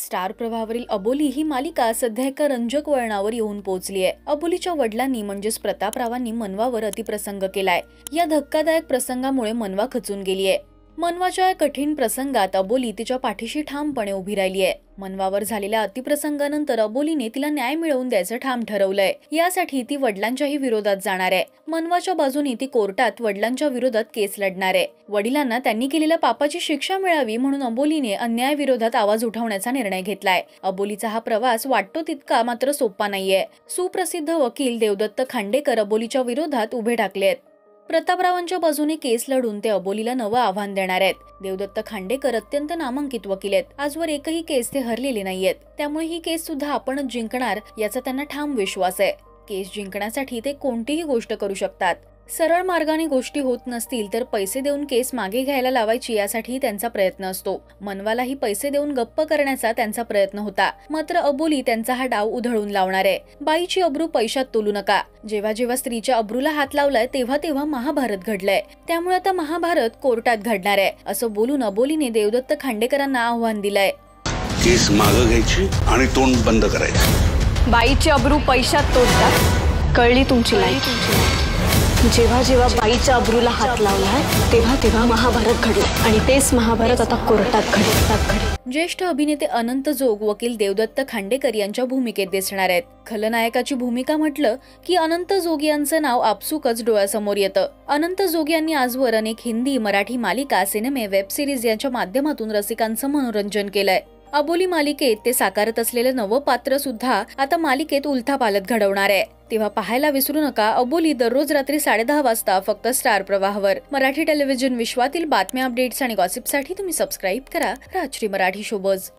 Star प्रवाहावरील अबोली ही मालिका सध्या एका रंजक वळणावर येऊन पोहोचली आहे। अबोलीच्या वडिलांनी म्हणजेच प्रतापरावांनी मनवावर अतिप्रसंग केलाय। या धक्कादायक प्रसंगामुळे मनवा खचून गेली आहे। मनवाच्या या कठीण प्रसंगात अबोली तिच्या पाठीशी ठामपणे उभी राहिली आहे। मनवावर झालेल्या अतिप्रसंगानंतर अबोलीने तिला न्याय मिळवून द्यायचं ठाम ठरवलंय। यासाठी ती वडिलांच्याही विरोधात जाणार आहे। मनवाच्या बाजूने ती कोर्टात वडिलांच्या विरोधात केस लढणार आहे। वडिलांना त्यांनी केलेल्या पापाची शिक्षा मिळावी म्हणून अबोलीने अन्यायाविरोधात आवाज उठवण्याचा निर्णय घेतलाय। अबोलीचा हा प्रवास वाटतो तितका मात्र सोपा नाहीये। सुप्रसिद्ध वकील देवदत्त खांडेकर अबोलीच्या विरोधात उभे ठाकलेत। प्रतापरावांच्या बाजूने केस लढून ते अबोलीला नवं आव्हान देणार आहेत। देवदत्त खांडेकर अत्यंत नामांकित वकील आहेत। आजवर एकही केस ते हरलेले नाहीयेत, त्यामुळे ही केस सुद्धा आपणच जिंकणार याचा त्यांना ठाम विश्वास आहे। केस जिंकण्यासाठी ते कोणतीही गोष्ट करू शकतात। सरळ मार्गाने गोष्टी होत नसतील तर पैसे देऊन केस मागे घ्यायला लावायची यासाठी त्यांचा प्रयत्न असतो। मनवालाही पैसे देऊन गप्प करण्याचा त्यांचा प्रयत्न होता, मात्र अबोली त्यांचा हा डाव उधळून लावणार आहे। बाईची अब्रू पैशात तोलू नका। जेव्हा जेव्हा स्त्रीच्या अब्रूला हात लावलाय तेव्हा तेव्हा महाभारत घडलंय, त्यामुळे आता महाभारत कोर्टात घडणार आहे असं बोलून अबोलीने देवदत्त खांडेकरांना आव्हान दिलंय। केस मागे घ्यायची आणि तोंड बंद करायचं। बाईची अब्रू पैशात तोडतात, कळली तुमची लायकी। जेव्हा जेव्हा बाईच्या अब्रूला हात लावला तेव्हा तेव्हा महाभारत घडलं आणि तेच महाभारत आता कोर्टात घडलं। ज्येष्ठ अभिनेते अनंत जोग वकील देवदत्त खांडेकर यांच्या भूमिकेत दिसणार आहेत। खलनायकाची भूमिका म्हटलं की अनंत जोग यांचं नाव आपसुकच डोळ्यासमोर येतं। अनंत जोग यांनी आजवर अनेक हिंदी, मराठी मालिका, सिनेमे, वेब सिरीज यांच्या माध्यमातून रसिकांचं मनोरंजन केलंय। अबोली मालिकेत ते साकारत असलेलं नवं पात्र सुद्धा आता मालिकेत उलथापालथ घडवणार आहे। तेव्हा पाहायला विसरू नका अबोली दररोज रात्री 10:30 वाजता फक्त स्टार प्रवाहावर। मराठी टेलिव्हिजन विश्वातील बातम्या, अपडेट्स आणि गॉसिपसाठी तुम्ही सबस्क्राईब करा राजश्री मराठी शोबज।